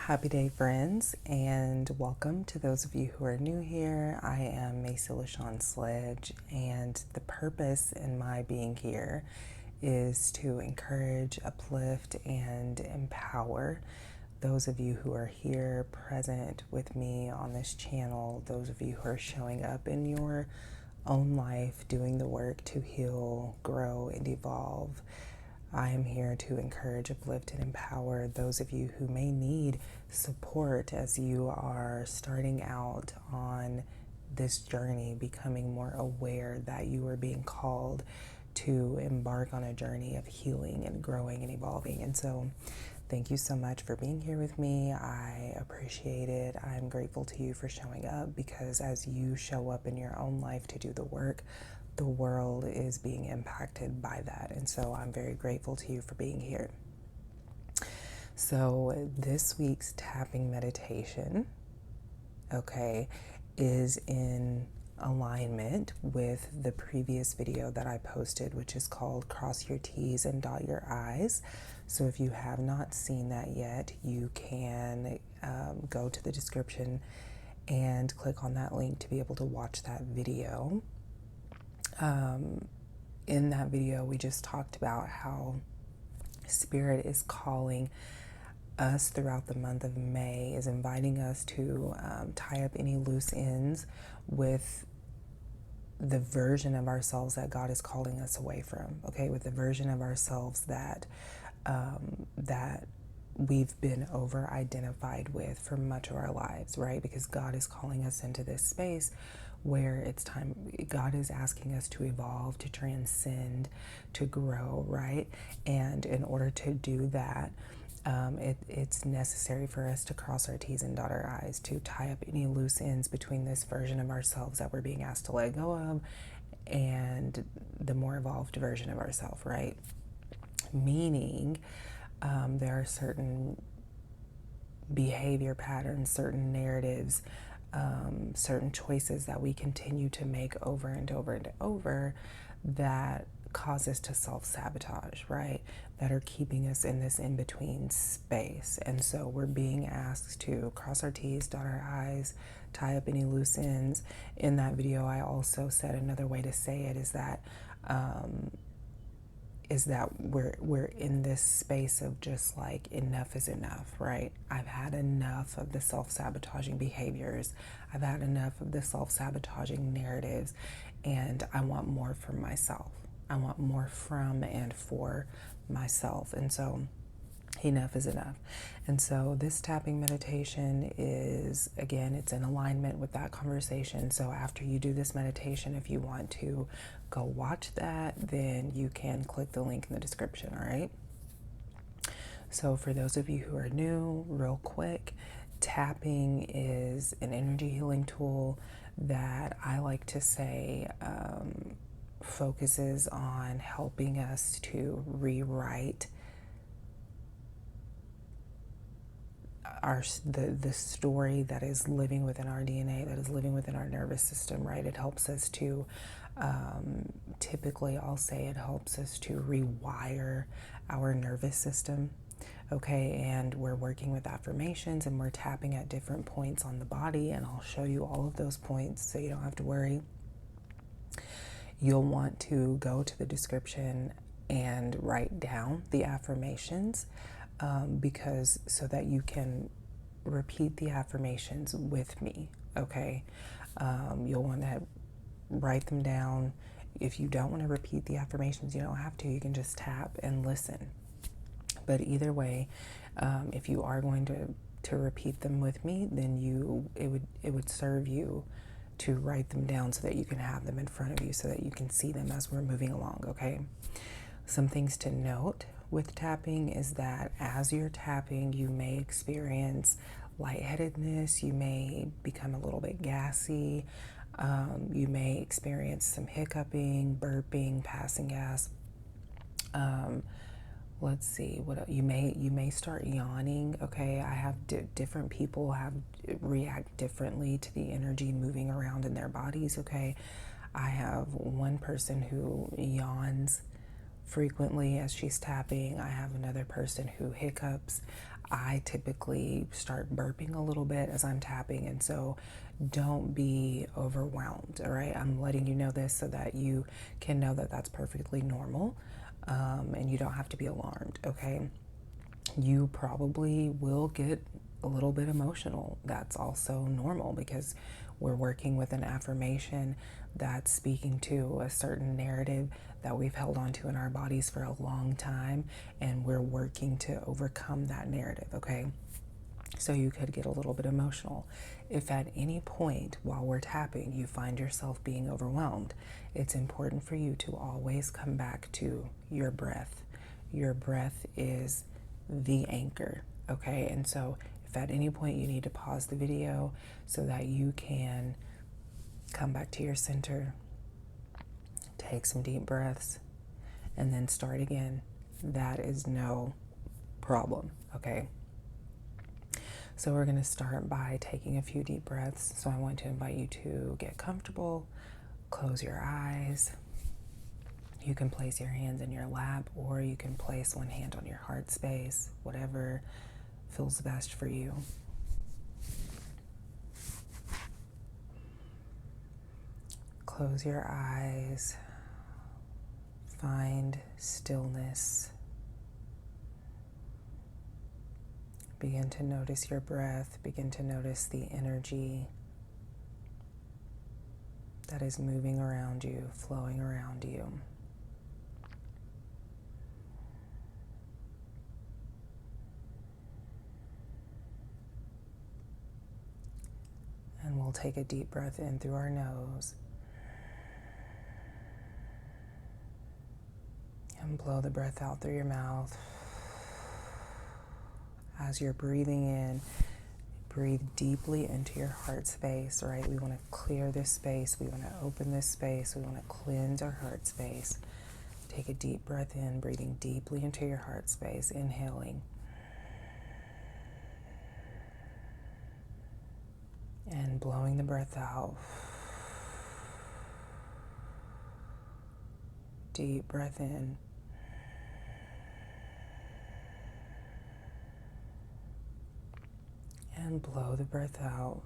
Happy day, friends, and welcome to those of you who are new here. I am Macy LaShawn Sledge, and the purpose in my being here is to encourage, uplift, and empower those of you who are here present with me on this channel, those of you who are showing up in your own life, doing the work to heal, grow, and evolve. I am here to encourage, uplift, and empower those of you who may need support as you are starting out on this journey, becoming more aware that you are being called to embark on a journey of healing and growing and evolving. And so, thank you so much for being here with me. I appreciate it. I'm grateful to you for showing up, because as you show up in your own life to do the work, the world is being impacted by that. And so I'm very grateful to you for being here. So this week's tapping meditation, is in alignment with the previous video that I posted, which is called Cross Your T's and Dot Your I's. So if you have not seen that yet, you can go to the description and click on that link to be able to watch that video. In that video, we just talked about how Spirit is calling us throughout the month of May, is inviting us to tie up any loose ends with the version of ourselves that God is calling us away from, with the version of ourselves that we've been over-identified with for much of our lives, right? Because God is calling us into this space where it's time. God is asking us to evolve, to transcend, to grow, right? And in order to do that, it's necessary for us to cross our T's and dot our I's, to tie up any loose ends between this version of ourselves that we're being asked to let go of and the more evolved version of ourselves, right? Meaning, there are certain behavior patterns, certain narratives, certain choices that we continue to make over and over and over that cause us to self-sabotage, right? That are keeping us in this in-between space. And so we're being asked to cross our T's, dot our I's, tie up any loose ends. In that video, I also said another way to say it is that we're in this space of just like, enough is enough, right? I've had enough of the self-sabotaging behaviors. I've had enough of the self-sabotaging narratives, and I want more for myself. I want more from and for myself. And so enough is enough. And so this tapping meditation is, again, it's in alignment with that conversation. So after you do this meditation, if you want to go watch that, then you can click the link in the description, all right? So for those of you who are new, real quick, tapping is an energy healing tool that I like to say focuses on helping us to rewrite the story that is living within our DNA, that is living within our nervous system, right? It helps us to, typically I'll say it helps us to rewire our nervous system, and we're working with affirmations and we're tapping at different points on the body, and I'll show you all of those points so you don't have to worry. You'll want to go to the description and write down the affirmations, because so that you can repeat the affirmations with me, you'll want to write them down. If you don't want to repeat the affirmations, you don't have to. You can just tap and listen. But either way, if you are going to repeat them with me, then it would serve you to write them down so that you can have them in front of you, so that you can see them as we're moving along, okay? Some things to note with tapping is that as you're tapping, you may experience lightheadedness, you may become a little bit gassy, you may experience some hiccuping, burping, passing gas. Let's see, what you may start yawning, I have different people react differently to the energy moving around in their bodies, I have one person who yawns frequently as she's tapping. I have another person who hiccups. I typically start burping a little bit as I'm tapping, and so don't be overwhelmed, all right? I'm letting you know this so that you can know that that's perfectly normal, and you don't have to be alarmed, okay? You probably will get a little bit emotional. That's also normal because we're working with an affirmation that's speaking to a certain narrative that we've held onto in our bodies for a long time, and we're working to overcome that narrative, okay? So you could get a little bit emotional. If at any point while we're tapping you find yourself being overwhelmed, it's important for you to always come back to your breath. Your breath is the anchor, okay? And so if at any point you need to pause the video so that you can come back to your center, take some deep breaths, and then start again, that is no problem, okay? So we're going to start by taking a few deep breaths. So I want to invite you to get comfortable, close your eyes. You can place your hands in your lap, or you can place one hand on your heart space, whatever feels best for you. Close your eyes. Find stillness. Begin to notice your breath. Begin to notice the energy that is moving around you, flowing around you. And we'll take a deep breath in through our nose and blow the breath out through your mouth. As you're breathing in, breathe deeply into your heart space, right? We want to clear this space. We want to open this space. We want to cleanse our heart space. Take a deep breath in, breathing deeply into your heart space, inhaling. And blowing the breath out. Deep breath in. And blow the breath out.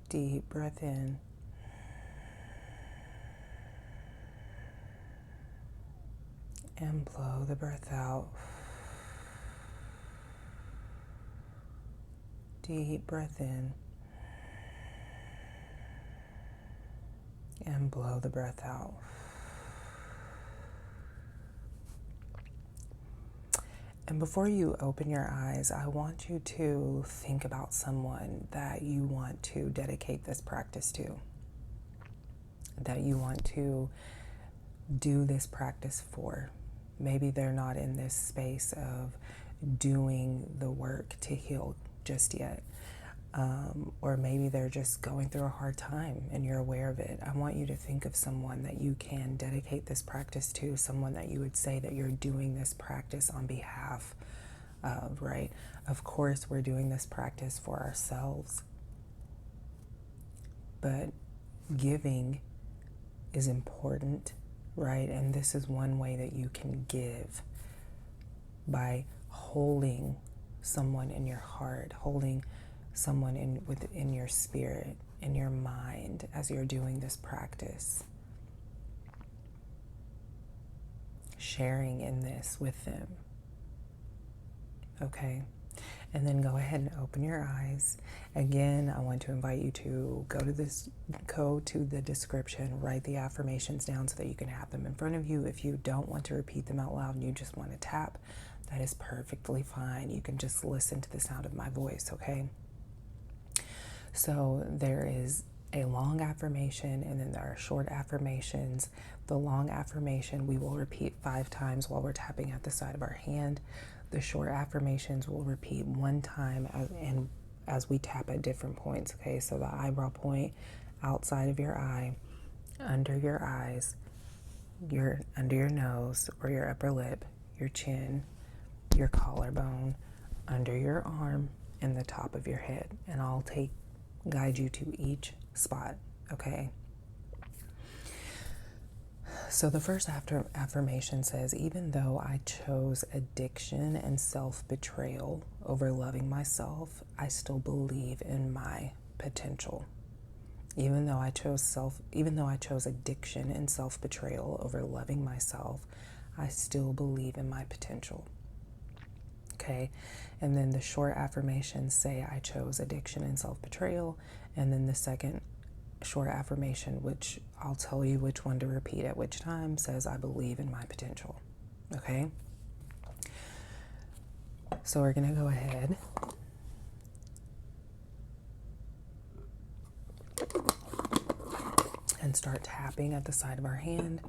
Deep breath in. And blow the breath out. Deep breath in. And blow the breath out. And before you open your eyes, I want you to think about someone that you want to dedicate this practice to, that you want to do this practice for. Maybe they're not in this space of doing the work to heal just yet. Or maybe they're just going through a hard time and you're aware of it. I want you to think of someone that you can dedicate this practice to, someone that you would say that you're doing this practice on behalf of, right? Of course, we're doing this practice for ourselves, but giving is important, right? And this is one way that you can give, by holding someone in your heart, holding someone within your spirit, in your mind, as you're doing this practice. Sharing in this with them. Okay? And then go ahead and open your eyes. Again, I want to invite you to go to the description, write the affirmations down so that you can have them in front of you. If you don't want to repeat them out loud and you just want to tap, that is perfectly fine. You can just listen to the sound of my voice, okay? So there is a long affirmation and then there are short affirmations. The long affirmation we will repeat 5 times while we're tapping at the side of our hand. The short affirmations will repeat 1 time as we tap at different points, okay? So the eyebrow point, outside of your eye, under your eyes, under your nose or your upper lip, your chin, your collarbone, under your arm, and the top of your head. And I'll guide you to each spot, okay? So the first affirmation says, even though I chose addiction and self-betrayal over loving myself, I still believe in my potential. Even though I chose addiction and self-betrayal over loving myself, I still believe in my potential. Okay. And then the short affirmations say I chose addiction and self-betrayal. And then the second short affirmation, which I'll tell you which one to repeat at which time, says I believe in my potential. Okay. So we're going to go ahead and start tapping at the side of our hand.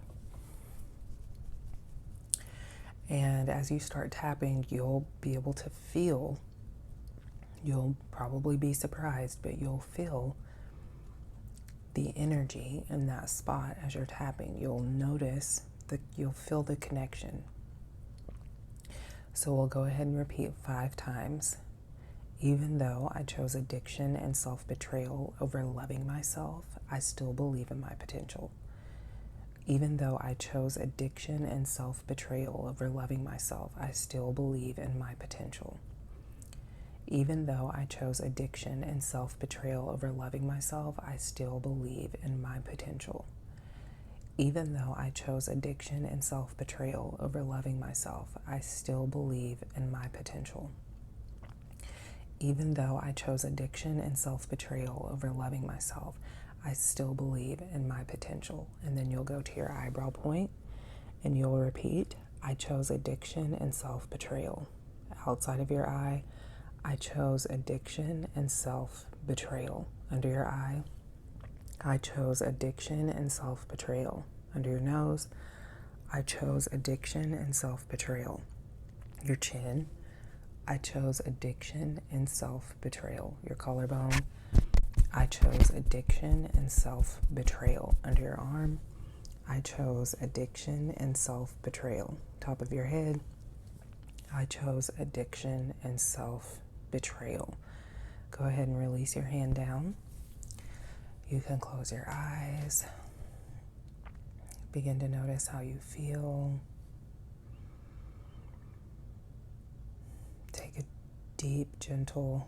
And as you start tapping, you'll be able to feel, you'll probably be surprised, but you'll feel the energy in that spot as you're tapping. You'll notice that you'll feel the connection. So we'll go ahead and repeat 5 times. Even though I chose addiction and self-betrayal over loving myself, I still believe in my potential. Even though I chose addiction and self-betrayal over loving myself, I still believe in my potential. Even though I chose addiction and self-betrayal over loving myself, I still believe in my potential. Even though I chose addiction and self-betrayal over loving myself, I still believe in my potential. Even though I chose addiction and self-betrayal over loving myself, I still believe in my potential. And then you'll go to your eyebrow point and you'll repeat, I chose addiction and self-betrayal. Outside of your eye, I chose addiction and self-betrayal. Under your eye, I chose addiction and self-betrayal. Under your nose, I chose addiction and self-betrayal. Your chin, I chose addiction and self-betrayal. Your collarbone, I chose addiction and self-betrayal. Under your arm, I chose addiction and self-betrayal. Top of your head, I chose addiction and self-betrayal. Go ahead and release your hand down. You can close your eyes. Begin to notice how you feel. Take a deep, gentle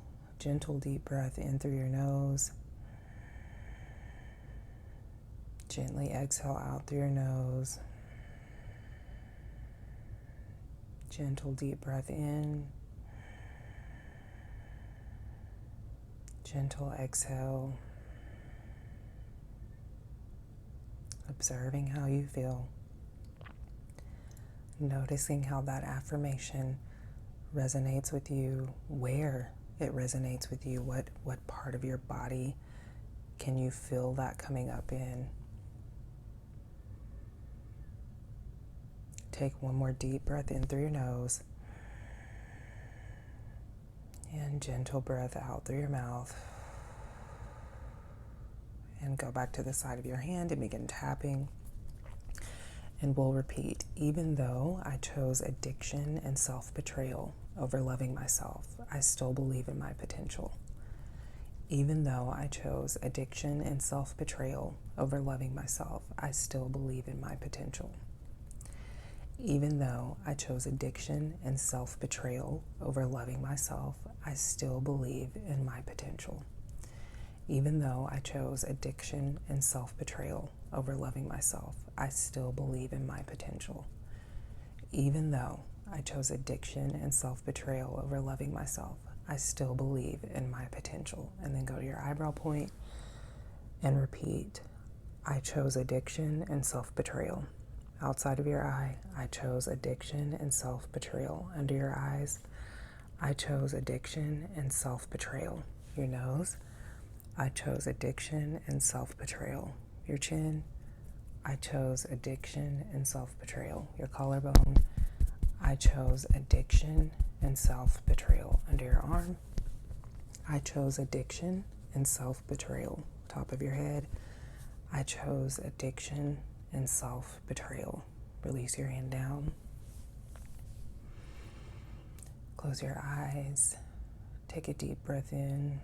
deep breath in through your nose. Gently exhale out through your nose. Gentle deep breath in. Gentle exhale. Observing how you feel. Noticing how that affirmation resonates with you, where it resonates with you, what part of your body can you feel that coming up in. Take one more deep breath in through your nose and gentle breath out through your mouth. And go back to the side of your hand and begin tapping. And we'll repeat, even though I chose addiction and self-betrayal over loving myself, I still believe in my potential. Even though I chose addiction and self-betrayal over loving myself, I still believe in my potential. Even though I chose addiction and self-betrayal over loving myself, I still believe in my potential. Even though I chose addiction and self-betrayal over loving myself, I still believe in my potential. Even though I chose addiction and self-betrayal over loving myself, I still believe in my potential. And then go to your eyebrow point and repeat, I chose addiction and self-betrayal. Outside of your eye, I chose addiction and self-betrayal. Under your eyes, I chose addiction and self-betrayal. Your nose, I chose addiction and self-betrayal. Your chin, I chose addiction and self-betrayal. Your collarbone, I chose addiction and self-betrayal. Under your arm, I chose addiction and self-betrayal. Top of your head, I chose addiction and self-betrayal. Release your hand down. Close your eyes. Take a deep breath in.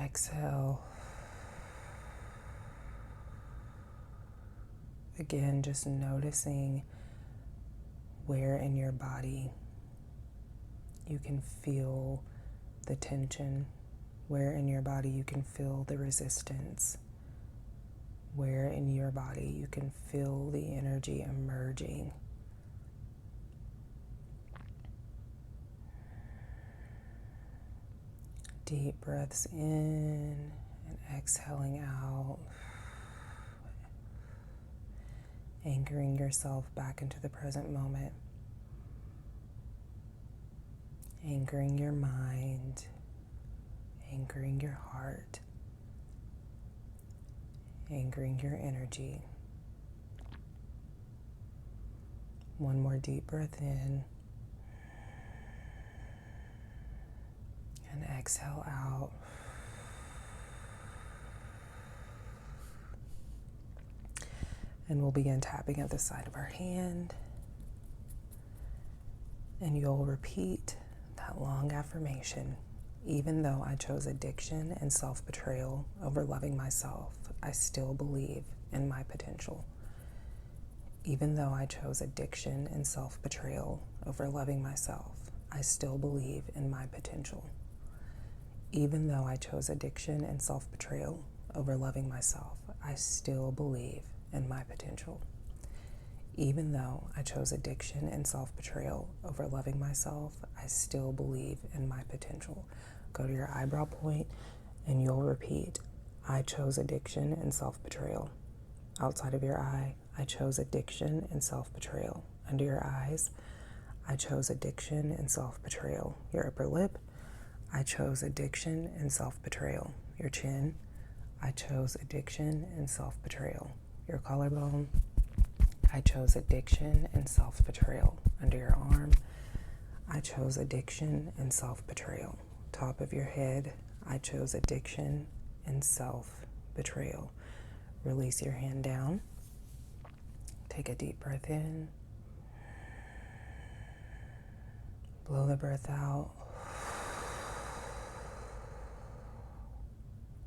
Exhale. Again, just noticing where in your body you can feel the tension, where in your body you can feel the resistance, where in your body you can feel the energy emerging. Deep breaths in and exhaling out, anchoring yourself back into the present moment, anchoring your mind, anchoring your heart, anchoring your energy. One more deep breath in and exhale out. And we'll begin tapping at the side of our hand. And you'll repeat that long affirmation. Even though I chose addiction and self-betrayal over loving myself, I still believe in my potential. Even though I chose addiction and self-betrayal over loving myself, I still believe in my potential. Even though I chose addiction and self-betrayal over loving myself, I still believe in my potential. Even though I chose addiction and self-betrayal over loving myself, I still believe in my potential. Go to your eyebrow point and you'll repeat, I chose addiction and self-betrayal. Outside of your eye, I chose addiction and self-betrayal. Under your eyes, I chose addiction and self-betrayal. Your upper lip, I chose addiction and self-betrayal. Your chin, I chose addiction and self-betrayal. Your collarbone, I chose addiction and self-betrayal. Under your arm, I chose addiction and self-betrayal. Top of your head, I chose addiction and self-betrayal. Release your hand down. Take a deep breath in. Blow the breath out.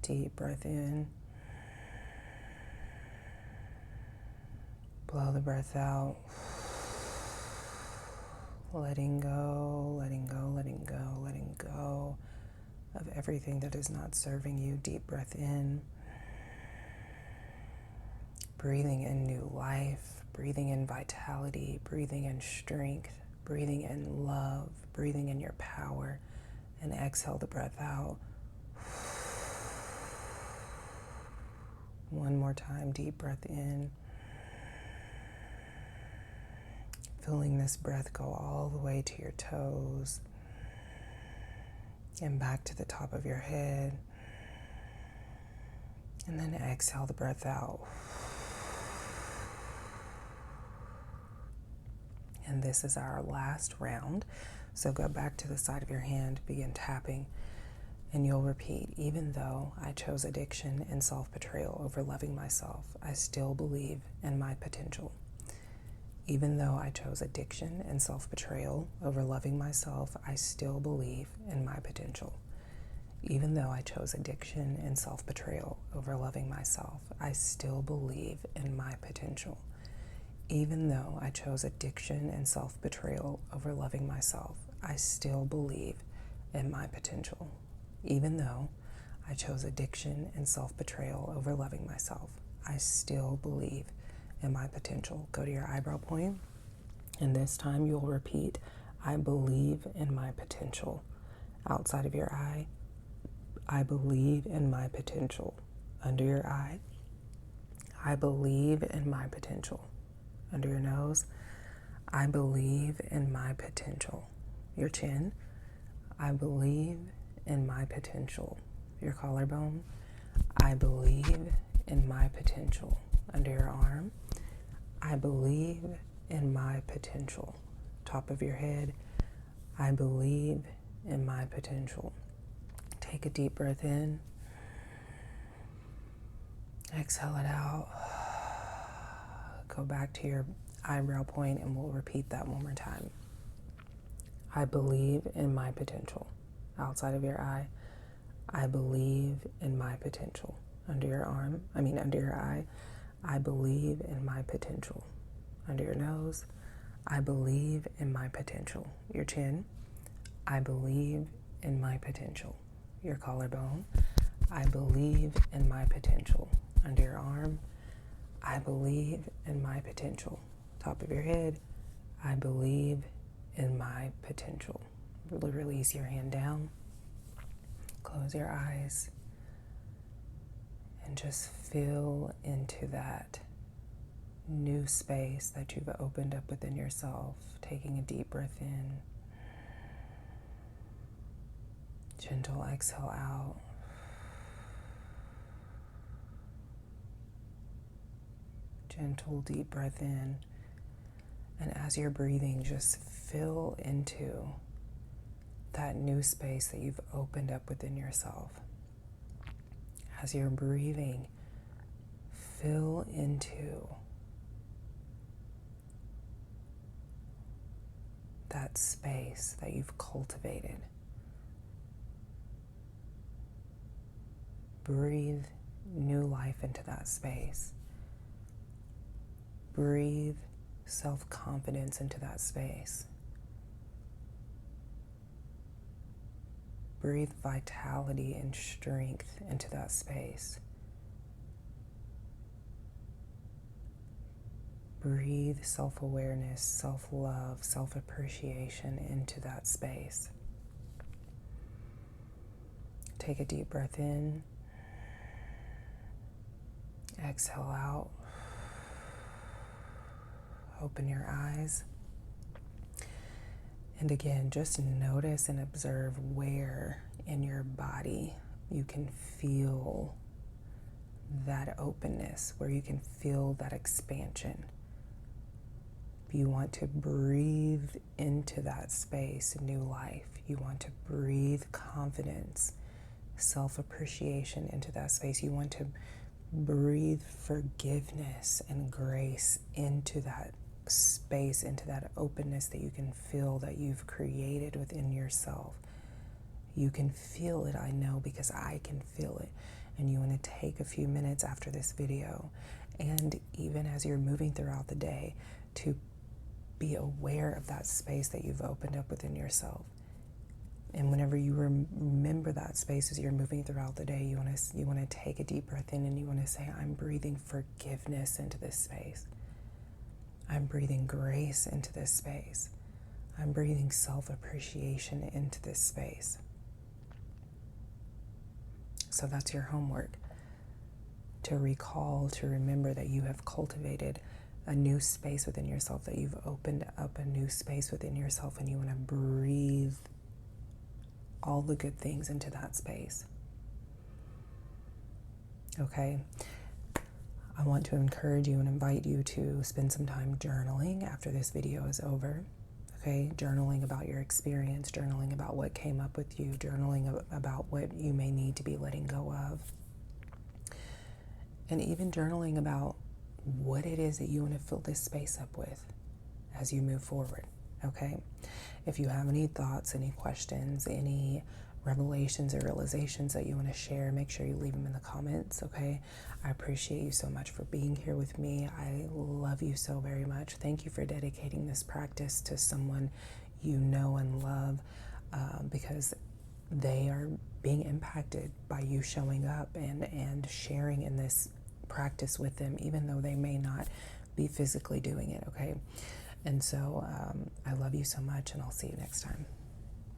Deep breath in. Blow the breath out. Letting go, letting go, letting go, letting go of everything that is not serving you. Deep breath in. Breathing in new life, breathing in vitality, breathing in strength, breathing in love, breathing in your power. And exhale the breath out. One more time, deep breath in. Feeling this breath go all the way to your toes and back to the top of your head. And then exhale the breath out. And this is our last round. So go back to the side of your hand, begin tapping, and you'll repeat, even though I chose addiction and self-betrayal over loving myself, I still believe in my potential. Even though I chose addiction and self-betrayal over loving myself, I still believe in my potential. Even though I chose addiction and self-betrayal over loving myself, I still believe in my potential. Even though I chose addiction and self-betrayal over loving myself, I still believe in my potential. Even though I chose addiction and self-betrayal over loving myself, I still believe in my potential. Go to your eyebrow point, and this time you'll repeat, I believe in my potential. Outside of your eye, I believe in my potential. Under your eye, I believe in my potential. Under your nose, I believe in my potential. Your chin, I believe in my potential. Your collarbone, I believe in my potential. Under your arm, I believe in my potential. Top of your head, I believe in my potential. Take a deep breath in. Exhale it out. Go back to your eyebrow point and we'll repeat that one more time. I believe in my potential. Outside of your eye, I believe in my potential. Under your eye, I believe in my potential. Under your nose, I believe in my potential. Your chin, I believe in my potential. Your collarbone, I believe in my potential. Under your arm, I believe in my potential. Top of your head, I believe in my potential. Release your hand down. Close your eyes and just feel into that new space that you've opened up within yourself. Taking a deep breath in. Gentle exhale out. Gentle deep breath in. And as you're breathing, just fill into that new space that you've opened up within yourself. As you're breathing, fill into that space that you've cultivated. Breathe new life into that space. Breathe self-confidence into that space. Breathe vitality and strength into that space. Breathe self-awareness, self-love, self-appreciation into that space. Take a deep breath in. Exhale out. Open your eyes. And again, just notice and observe where in your body you can feel that openness, where you can feel that expansion. You want to breathe into that space new life. You want to breathe confidence, self-appreciation into that space. You want to breathe forgiveness and grace into that space, into that openness that you can feel that you've created within yourself. You can feel it, I know, because I can feel it. And you want to take a few minutes after this video, and even as you're moving throughout the day, to be aware of that space that you've opened up within yourself. And whenever you remember that space as you're moving throughout the day, you want to take a deep breath in, and you want to say, I'm breathing forgiveness into this space. I'm breathing grace into this space. I'm breathing self-appreciation into this space. So that's your homework. To recall, to remember that you have cultivated a new space within yourself, that you've opened up a new space within yourself, and you want to breathe all the good things into that space. Okay? I want to encourage you and invite you to spend some time journaling after this video is over. Okay? Journaling about your experience, journaling about what came up with you, journaling about what you may need to be letting go of. And even journaling about what it is that you want to fill this space up with as you move forward. Okay? If you have any thoughts, any questions, any revelations or realizations that you want to share, make sure you leave them in the comments, okay? I appreciate you so much for being here with me. I love you so very much. Thank you for dedicating this practice to someone you know and love, because they are being impacted by you showing up and sharing in this practice with them, even though they may not be physically doing it, okay? And so I love you so much, and I'll see you next time.